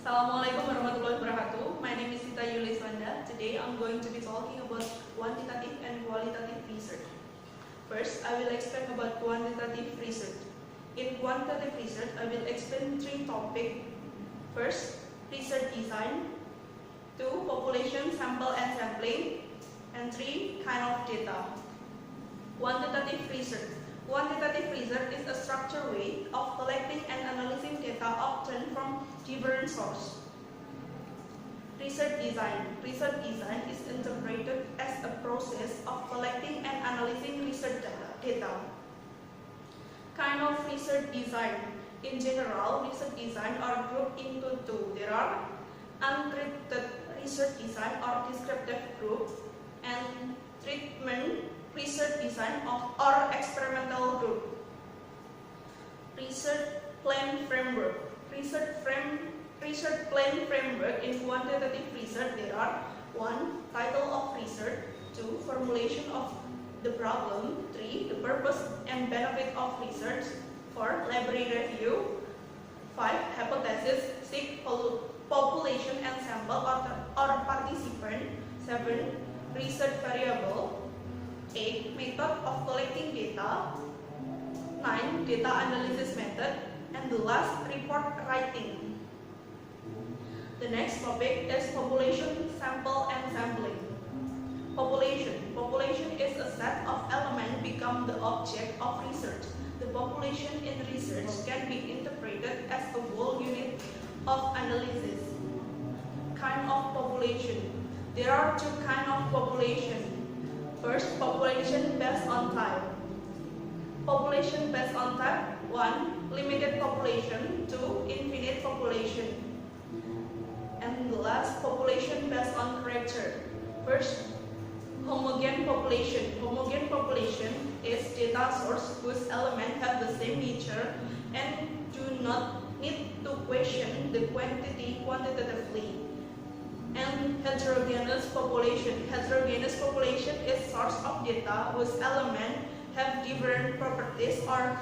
Assalamualaikum warahmatullahi wabarakatuh. My name is TITA YULI ISWANDHA. Today I'm going to be talking about quantitative and qualitative research. First, I will explain about quantitative research. In quantitative research, I will explain three topics. First, research design. Two, population, sample and sampling. And three, kind of data. Quantitative research. Quantitative research is a structured way of collecting and analyzing data obtained from different sources. Research design. Research design is interpreted as a process of collecting and analyzing research data. Kind of research design. In general, research design are grouped into two. There are untreated research design or descriptive group and treatment research design or experimental group. Research plan framework. Research plan framework in quantitative research there are 1. Title of research, 2. Formulation of the problem, 3. The purpose and benefit of research, 4. Library review, 5. Hypothesis, 6. Population and sample or participant, 7. Research variable, 8. Method of collecting data, 9. Data analysis method, and the last, report writing. The next topic is population, sample, and sampling. Population. Population is a set of elements become the object of research. The population in research can be interpreted as a whole unit of analysis. Kind of population. There are two kinds of population. First, population based on type. Population based on type. 1. Limited population. 2. Infinite population. And the last, population based on character. First, homogeneous population. Homogeneous population is data source whose elements have the same nature and do not need to question the quantity quantitatively. And heterogeneous population. Heterogeneous population is source of data whose elements have different properties or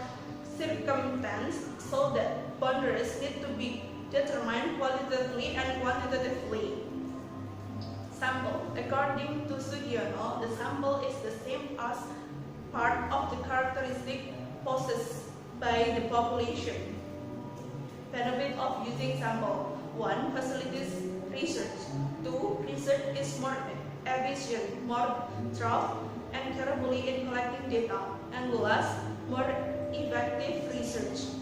circumstances so that boundaries need to be determined qualitatively and quantitatively. Sample. According to Sugiono, the sample is the same as part of the characteristic possessed by the population. Benefit of using sample. 1. Facilities research. 2. Research is more efficient, more thorough, and carefully in collecting data. And last, more effective research.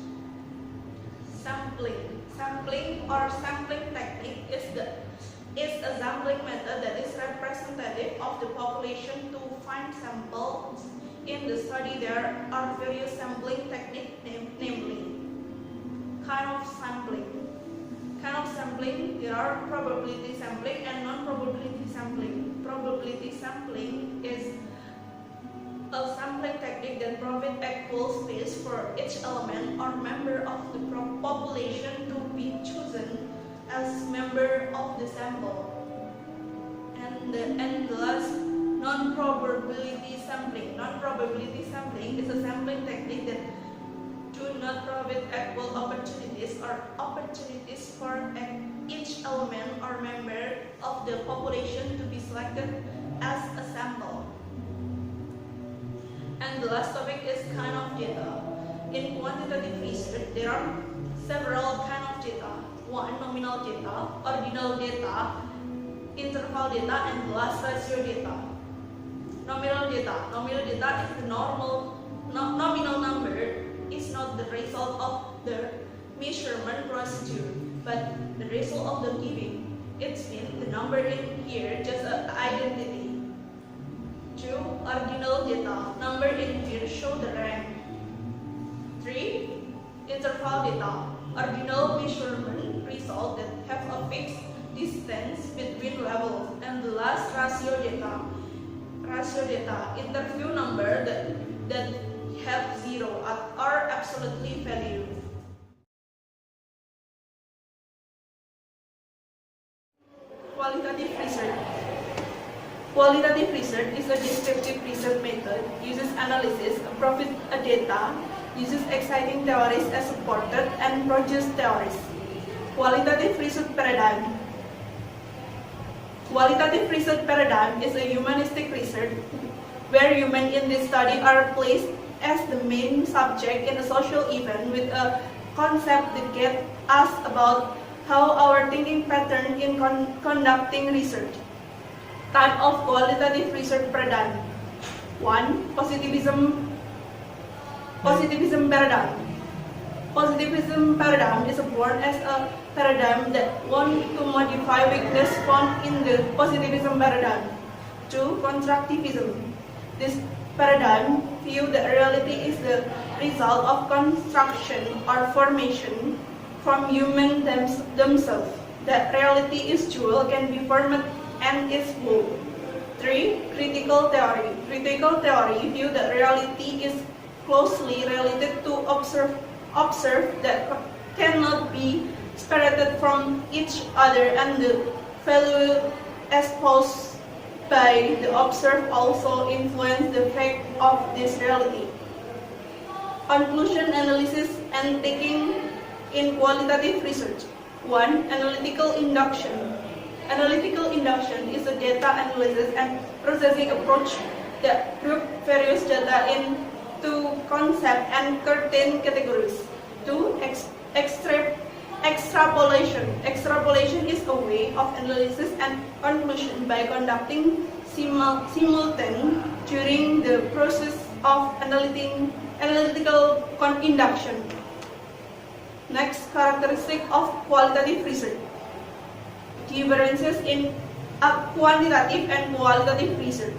Sampling. Sampling or sampling technique is a sampling method that is representative of the population to find samples. In the study, there are various sampling techniques, namely kind of sampling. Kind of sampling, there are probability sampling and non-probability sampling. Probability sampling is a sampling technique that provides equal space for each element or member of the population to be chosen as member of the sample. And the last, non-probability sampling. Non-probability sampling is a sampling technique that do not provide equal opportunities or opportunities for each element or member of the population to be selected as a sample. And the last topic is kind of data. In quantitative research, there are several kinds of data. 1. Nominal data, ordinal data, interval data, and last ratio data. Nominal data. Nominal data is the nominal number is not the result of the measurement procedure, but the result of the giving. It means the number in here just an identity. 2. Ordinal data. Number in here show the rank. 3. Interval data. Ordinal measurement result that have a fixed distance between levels. And the last, ratio data. Ratio data. Interview number that have 0 or absolutely value. Qualitative research. Qualitative research is a descriptive research method, uses analysis, profit data, uses exciting theories as supported, and produces theories. Qualitative research paradigm. Qualitative research paradigm is a humanistic research where humans in this study are placed as the main subject in a social event with a concept that gets us about how our thinking pattern in conducting research. Type of qualitative research paradigm. 1. Positivism paradigm. Positivism paradigm is born as a paradigm that wants to modify weakness found in the positivism paradigm. 2. Constructivism. This paradigm views that reality is the result of construction or formation from humans themselves. That reality is dual, can be formed and is both. 3. Critical theory. Critical theory views that reality is closely related to observe that cannot be separated from each other, and the value exposed by the observed also influence the fact of this reality. Conclusion, analysis, and taking in qualitative research. 1. Analytical induction. Analytical induction is a data analysis and processing approach that groups various data into concepts and certain categories. 2. Extrapolation. Extrapolation is a way of analysis and conclusion by conducting simultaneously during the process of analytical induction. Next, characteristic of qualitative research. Differences in quantitative and qualitative research.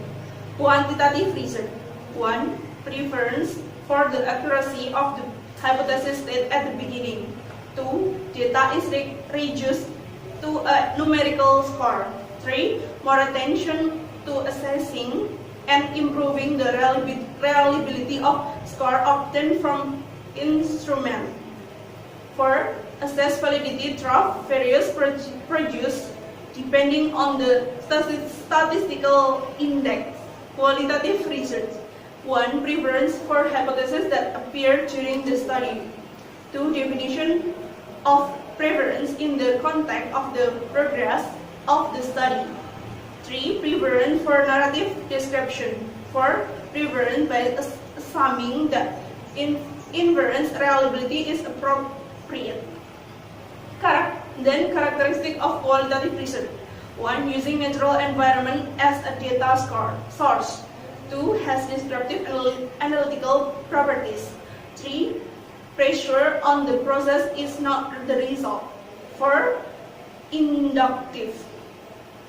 Quantitative research. 1. Preference for the accuracy of the hypothesis stated at the beginning. 2. Data is reduced to a numerical score. 3. More attention to assessing and improving the reliability of score obtained from instrument. 4. Assess validity through various produced depending on the statistical index. Qualitative research. 1. Preference for hypotheses that appear during the study. 2. Definition of preference in the context of the progress of the study. 3. Preference for narrative description. 4. Preference by assuming that inference reliability is appropriate. Then characteristic of qualitative research. 1. Using natural environment as a data source. 2. Has descriptive analytical properties. 3. Pressure on the process is not the result. 4. Inductive.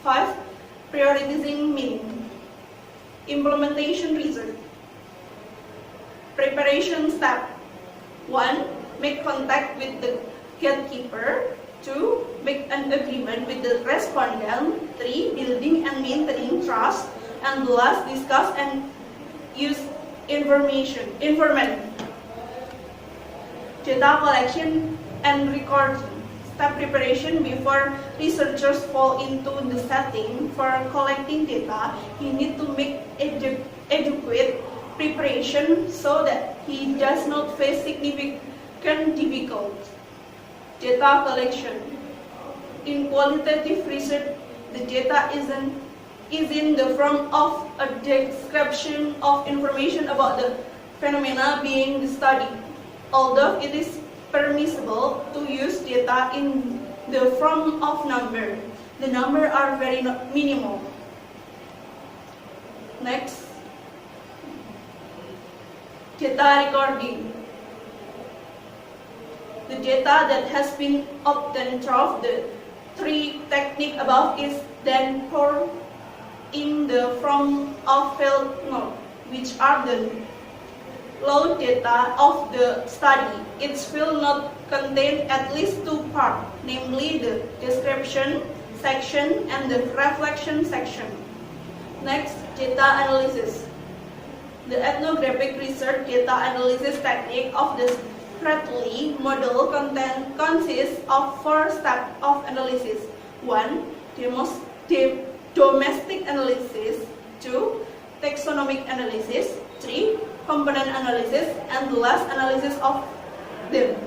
5. Prioritizing meaning. Implementation research. Preparation step. 1. Make contact with the gatekeeper. 2. Make an agreement with the respondent. 3. Building and maintaining trust. And last, discuss and use information. Data collection and recording. Step preparation. Before researchers fall into the setting for collecting data, he needs to make adequate preparation so that he does not face significant difficulties. Data collection. In qualitative research, the data is in the form of a description of information about the phenomena being studied. Although it is permissible to use data in the form of number, the numbers are very minimal. Next, data recording. The data that has been obtained through the 3 techniques above is then poured in the form of field notes, which are the raw data of the study. Its field note contains at least 2 parts, namely the description section and the reflection section. Next, data analysis. The ethnographic research data analysis technique of the Bradley model consists of 4 steps of analysis. 1. Domestic analysis. 2. Taxonomic analysis. 3. Component analysis. And the last, analysis of them.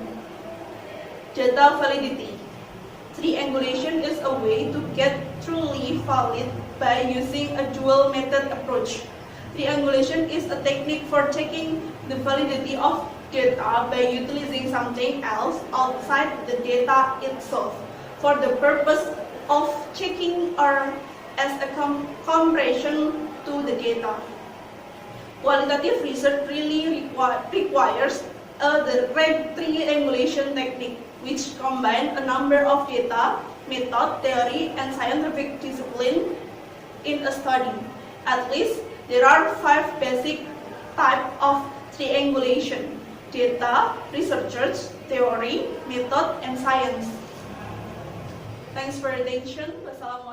Data validity. triangulation is a way to get truly valid by using a dual method approach. Triangulation is a technique for checking the validity of data by utilizing something else outside the data itself for the purpose of checking or as a comparison to the data. Qualitative research really requires the right triangulation technique, which combines a number of data, method, theory, and scientific discipline in a study. At least, there are 5 basic types of triangulation: data, researchers, theory, method, and science. Thanks for your attention. Wassalamualaikum.